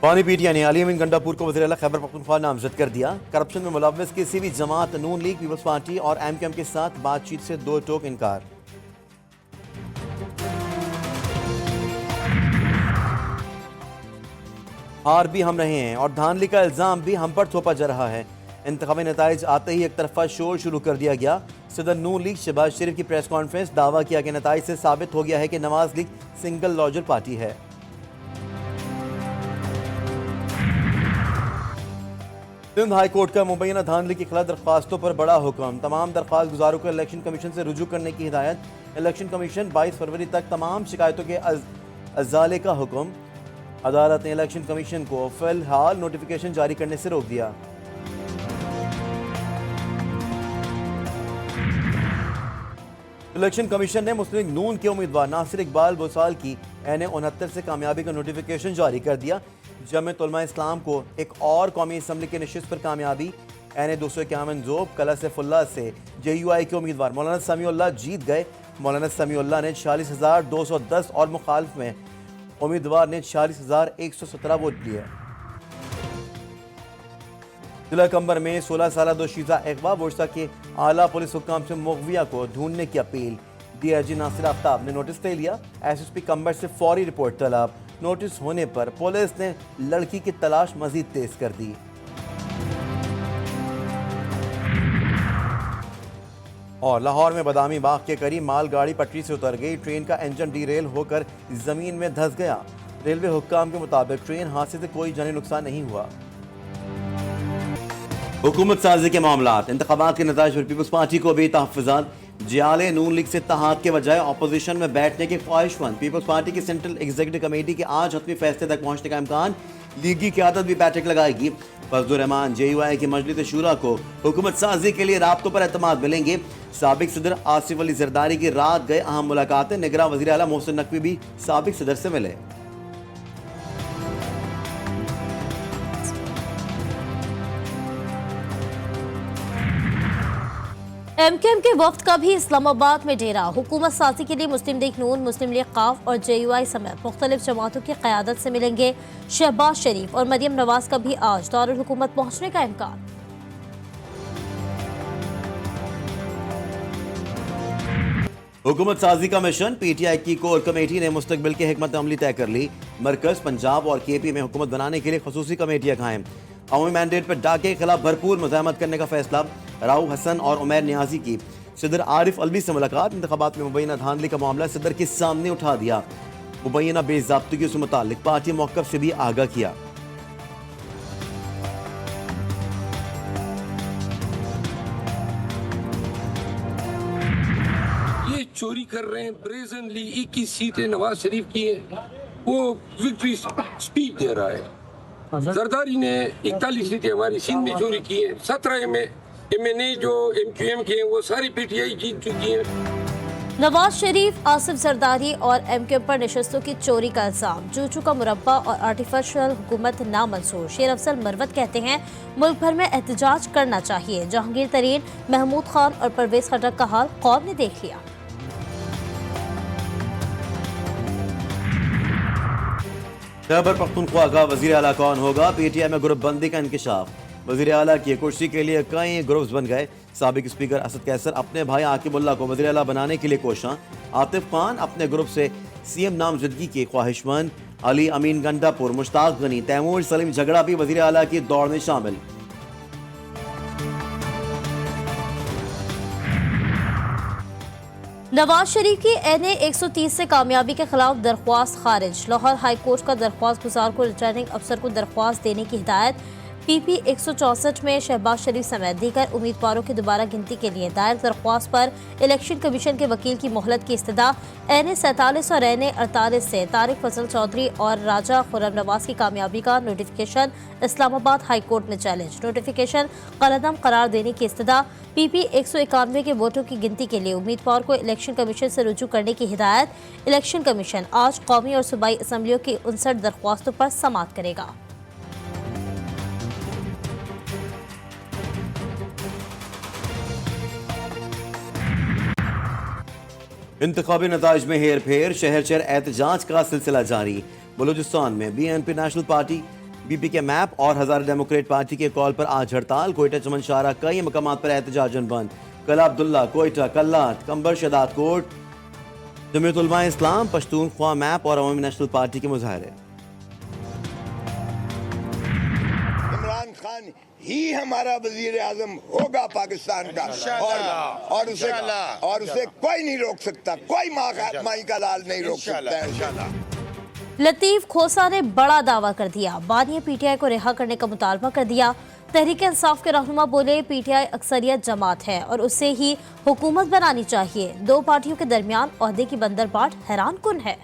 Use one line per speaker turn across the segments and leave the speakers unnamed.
पानी पीटिया ने अली अमीन गंडापुर को वज़ीर आला खैबर पख्तूनख्वा नामजद कर दिया। करप्शन में मुलव्वस किसी भी जमात, नून लीग, पीपल्स पार्टी और एमकेएम के साथ बातचीत से दो टोक इनकार। हार भी हम रहे हैं और धांधली का इल्जाम भी हम पर थोपा जा रहा है। इंतखाबी नताइज आते ही एक तरफा शोर शुरू कर दिया गया। सदर नून लीग शहबाज शरीफ की प्रेस कॉन्फ्रेंस, दावा किया कि नताइज से साबित हो गया है कि Nawaz league single logger party है। सिंध हाई कोर्ट का मुबैना धांधली की खिलाफ दरख्वास्तों पर बड़ा हुक्म। तमाम दरख्वास्त गुजारों को इलेक्शन कमीशन से रुजू करने की हिदायत। इलेक्शन कमीशन 22 फरवरी तक तमाम शिकायतों के अजाले का हुक्म। अदालत ने इलेक्शन कमीशन को फिलहाल नोटिफिकेशन जारी करने से रोक दिया। इलेक्शन कमीशन ने मुस्लिम लीग नून के उम्मीदवार नासिर इकबाल बोसाल की NA-69 से कामयाबी का नोटिफिकेशन जारी कर दिया। जमीयत उलमा इस्लाम को एक और कौमी असम्बली के नशिस्त पर कामयाबी। NA-251 जोब कला सैफुल्लाह से JUI के उम्मीदवार मौलाना समीउल्लाह जीत गए। मौलाना समीउल्लाह ने 46,210 और मुखालिफ में उम्मीदवार ने 46,117 वोट लिए। जिला कंबर में 16 साल दोशीजा अगवा वर्षा के आला पुलिस हुक्काम से मुगविया को ढूंढने की अपील। DIG नासिर आफ्ताब ने नोटिस ले लिया। SSP कंबर से फौरी रिपोर्ट तलब। नोटिस होने पर पुलिस ने लड़की की तलाश मजीद तेज कर दी। और लाहौर में बादामी बाग के करीब मालगाड़ी पटरी से उतर गई। ट्रेन का इंजन डीरेल होकर जमीन में धंस गया। रेलवे हुक्काम के मुताबिक ट्रेन हादसे से कोई जानी नुकसान नहीं हुआ। हुकूमत साजी के मामलात। इंतखाबात के नताइज पर पीपल्स पार्टी को भी तहफ़्फ़ुज़ात। जियाले नून लीग से इत्तेहाद के बजाय अपोजिशन में बैठने के ख्वाहिशमंद। पीपल्स पार्टी की सेंट्रल एग्जीक्यूटिव कमेटी के आज हतमी फैसले तक पहुंचने का इम्कान। लीगी क़यादत भी बैठक लगाएगी। फजलुर रहमान JUI की मजलिस शूरा को हुकूमत साजी के लिए राब्तों पर एतमाद मिलेंगे। साबिक सदर आसिफ अली जरदारी की रात गए अहम मुलाकातें। निगरां वज़ीर आला मोहसिन नकवी भी साबिक सदर से मिले।
MKM के वफ्द का भी इस्लामाबाद में डेरा। हुकूमत साजी के लिए मुस्लिम लीग नून, मुस्लिम लीग काफ और JUI समेत मुख्तलिफ जमातों की क़यादत से मिलेंगे। शहबाज शरीफ और मरियम नवाज का भी आज दारुल हुकूमत पहुंचने का इम्कान।
हुकूमत साजी का मिशन। PTI की कोर कमेटी ने मुस्तकबिल की हिकमत अमली तय कर ली। मरकज, पंजाब और KP में हुकूमत बनाने के लिए खसूसी कमेटियां कायम। अवामी मैंडेट पर डाके के खिलाफ भरपूर मुज़ाहमत करने का फैसला। राउ हसन और उमैर नियाजी की सदर आरिफ अलवी से मुलाकात। इंतखाबात में मुबैना धांधली का मामला सदर के सामने उठा दिया। मुबैना बेज़ाब्तगी से मुताल्लिक पार्टी मौक़िफ़ से भी आगाह किया।
ये चोरी कर रहे हैं ब्रेजनली। 21 सीटें नवाज शरीफ की हैं, वो विक्ट्री स्पीच दे रहा है। जरदारी ने 41 सीटें हमारी सिंध में चोरी की हैं। 17 MNA जो MQM के हैं वो सारी PTI जीत चुकी हैं।
नवाज शरीफ, आसिफ जरदारी और MKM पर नशस्तों की चोरी का इल्जाम। चूचू का मुरब्बा और आर्टिफिशियल हुकूमत नामंजूर। शेर अफजल मरवत कहते हैं मुल्क भर में एहतजाज करना चाहिए। जहांगीर तरीन, महमूद खान और परवेज खटक का हाल कौम ने देख लिया।
खैबर पख्तूनख्वा का वज़ीर आला कौन होगा? PTI में ग्रुप बंदी का इंकशाफ। वज़ीर आला की कुर्सी के लिए कई ग्रुप्स बन गए। साबिक स्पीकर असद कैसर अपने भाई आकिबुल्ला को वज़ीर आला बनाने के लिए कोशां। आतिफ खान अपने ग्रुप से CM नामजदगी के ख्वाहिशमंद। अली अमीन गंडापुर, मुश्ताक गनी, तैमूर सलीम झगड़ा भी वज़ीर आला की दौड़ में शामिल।
नवाज शरीफ की NA-130 से कामयाबी के खिलाफ दरख्वास्त खारिज। लाहौर हाई कोर्ट का दरख्वास्त गुजार को रिटर्निंग अफसर को दरख्वास्त देने की हिदायत। PP 164 में शहबाज शरीफ समेत दीगर उम्मीदवारों की दोबारा गिनती के लिए दायर दरख्वास्त पर इलेक्शन कमीशन के वकील की मोहलत की इस्तदा। NA-47 और NA-48 से तारिक फजल चौधरी और राजा खुर्रम नवाज की कामयाबी का नोटिफिकेशन। इस्लामाबाद हाई कोर्ट में चैलेंज। नोटिफिकेशन कलअदम करार देने की इस्तदा। PP 191 के वोटों की गिनती के लिए उम्मीदवार को इलेक्शन कमीशन से रुजू करने की हिदायत। इलेक्शन कमीशन आज कौमी और सूबाई असम्बलियों की 59 दरख्वास्तों पर समाअत करेगा।
इंतखाबी नताइज में हेर फेर। शहर शहर एहतजाज का सिलसिला जारी। बलूचिस्तान में BNP नेशनल पार्टी पीपी के मैप और हज़ार डेमोक्रेट पार्टी के कॉल पर आज हड़ताल। कोयटा चमन शाहरा कई मकामात पर एहतजाजन बंद। कला अब्दुल्ला, कोयटा, कल्लाट, कंबर, शदात कोट, जमीयत उलमा इस्लाम, पश्तूनख्वा मैप और अवामी नेशनल पार्टी के मुजाहरे।
इमरान खान ही हमारा वजीर आजम होगा पाकिस्तान का, और उसे कोई नहीं रोक सकता, कोई माई का लाल नहीं रोक सकता है।
लतीफ खोसा ने बड़ा दावा कर दिया, बानी पीटीआई को रिहा करने का मुतालबा कर दिया। तहरीक इंसाफ के रहनुमा बोले पीटीआई अक्सरियत जमात है और उसे ही हुकूमत बनानी चाहिए। दो पार्टियों के दरमियान ओहदे की बंदरबाट हैरान कुन है।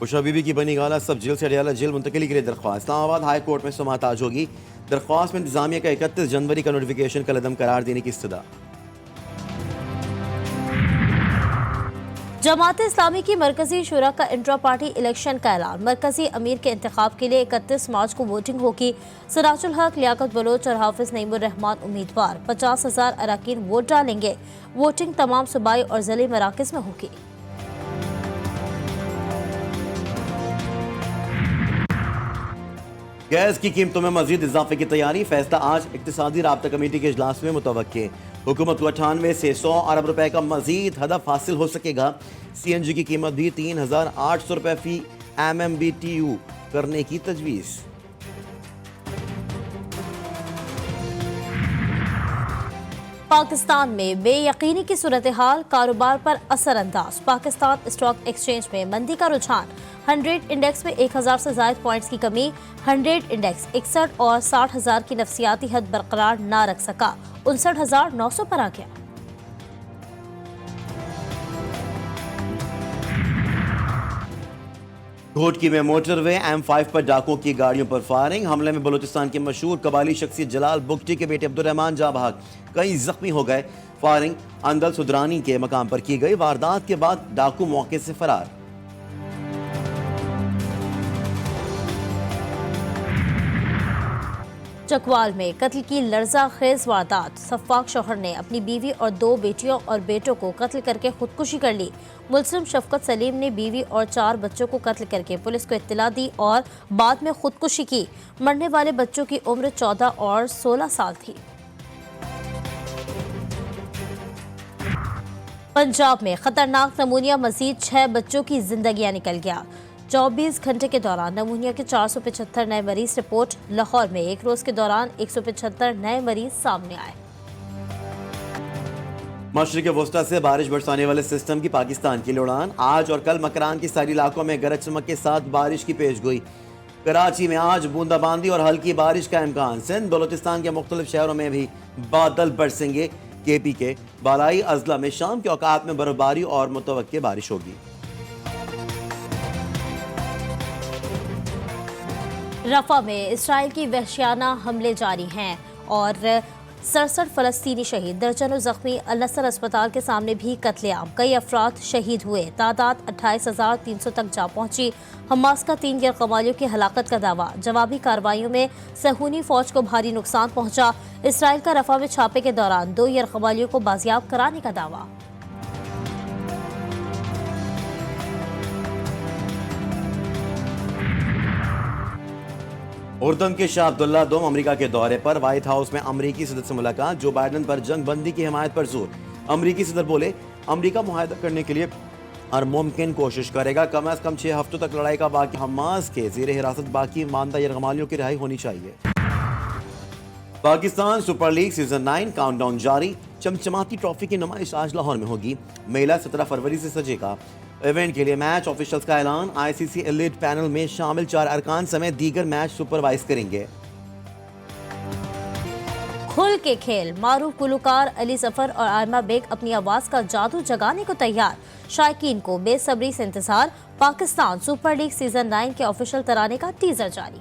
उषा बीबी की बनी गाला सब जेल से अडयाला जेल मुंतकिली के लिए दरख्वास्त। इस्लामाबाद हाई कोर्ट में समाअत आज होगी। दरख्वास्त में इंतजामिया का 31 जनवरी का नोटिफिकेशन कलअदम करार देने की इस्तदा।
जमात इस्लामी की मरकजी शुरा का इंट्रा पार्टी इलेक्शन का ऐलान। मरकजी अमीर के इंतखाब के लिए 31 मार्च को वोटिंग होगी। सिराजुल हक, लियाकत बलोच और हाफिज नईमुर रहमान उम्मीदवार। 50,000 अरकान वोट डालेंगे। वोटिंग तमाम सूबाई और जिले मराकज में होगी।
गैस की कीमतों में मजीद इजाफे की तैयारी। फैसला आज इक्तिसादी राब्ता कमेटी के इजलास में मुतवक्के। हुकूमत को 98 से 100 अरब रुपए का मजीद हदफ हासिल हो सकेगा। CNG की कीमत भी 3,800 रुपए फी MMBTU करने की तजवीज़।
पाकिस्तान में बेयकीनी की सूरत हाल, कारोबार पर असरअंदाज। पाकिस्तान स्टॉक एक्सचेंज में मंदी का रुझान। 100 इंडेक्स में 1000 से ज्यादा पॉइंट्स की कमी। 100 इंडेक्स 61 और 60,000 की नफसियाती हद बरकरार ना रख सका, 59,900 पर आ गया।
घोटकी में मोटरवे M5 पर डाकुओं की गाड़ियों पर फायरिंग। हमले में बलूचिस्तान के मशहूर कबाली शख्सियत जलाल बुगटी के बेटे अब्दुर्रहमान जा भाग, कई जख्मी हो गए। फायरिंग अंदल सुदरानी के मकाम पर की गई। वारदात के बाद डाकू मौके से फरार।
चकवाल में कत्ल की लर्जा खेज वारदात। सफाक शौहर ने अपनी बीवी और 2 बेटियों और बेटों को कत्ल करके खुदकुशी कर ली। मुल्जिम शफकत सलीम ने बीवी और 4 बच्चों को कत्ल करके पुलिस को इत्तला दी और बाद में खुदकुशी की। मरने वाले बच्चों की उम्र 14 और 16 साल थी। पंजाब में खतरनाक नमूनिया, मजीद 6 बच्चों की जिंदगियां निकल गया। 24 घंटे के दौरान नमूनिया के 475 नए मरीज रिपोर्ट। लाहौर में एक रोज के दौरान 175 नए मरीज सामने आए।
मशरिक़ वस्ता से बारिश बरसाने वाले सिस्टम की पाकिस्तान की उड़ान। आज और कल मकरान के सारे इलाकों में गरज चमक के साथ बारिश की पेशगोई। कराची में आज बूंदाबांदी और हल्की बारिश का इम्कान। सिंध बलोचिस्तान के मुख्तलिफ शहरों में भी बादल बरसेंगे। KP के बालाई अजला में शाम के औकात में बर्फबारी और मुतवक्के बारिश होगी।
रफा में इसराइल की वहशियाना हमले जारी हैं और 67 फलस्तीनी शहीद, दर्जनों जख्मी। अल-नसर अस्पताल के सामने भी कत्लेआम, कई अफराद शहीद हुए। तादाद 28,300 तक जा पहुंची। हमास का 3 गैर कमालियों की हलाकत का दावा। जवाबी कार्रवाइयों में सहूनी फौज को भारी नुकसान पहुंचा। इसराइल का रफा में छापे के दौरान 2 गैर कमालियों को बाजियाब कराने का दावा।
उर्दम के शाह अब्दुल्ला दोम अमेरिका के दौरे पर। व्हाइट हाउस में अमेरिकी सदर से मुलाकात। जो बाइडन पर जंग बंदी की हिमायत पर जोर। अमेरिकी सदर बोले अमेरिका मुआहदा करने के लिए हर मुमकिन कोशिश करेगा। कम अज कम 6 हफ्तों तक लड़ाई का बाकी। हमास के जेर हिरासत बाकी मानदा यरगमालियों की रिहाई होनी चाहिए। Pakistan super league season 9 countdown जारी। चमचमाती ट्रॉफी की नुमाइश आज लाहौर में होगी। मेला 17 फरवरी से सजेगा। इवेंट के लिए मैच ऑफिशियल्स का ऐलान। ICC एलीट पैनल में शामिल 4 अरकान समेत दीगर मैच सुपरवाइज करेंगे।
खुल के खेल। मारूफ गुलकार अली जफर और आयमा बेग अपनी आवाज का जादू जगाने को तैयार। शायकीन को बेसब्री से इंतजार। पाकिस्तान सुपर लीग सीजन 9 के ऑफिशियल तराने का टीजर जारी।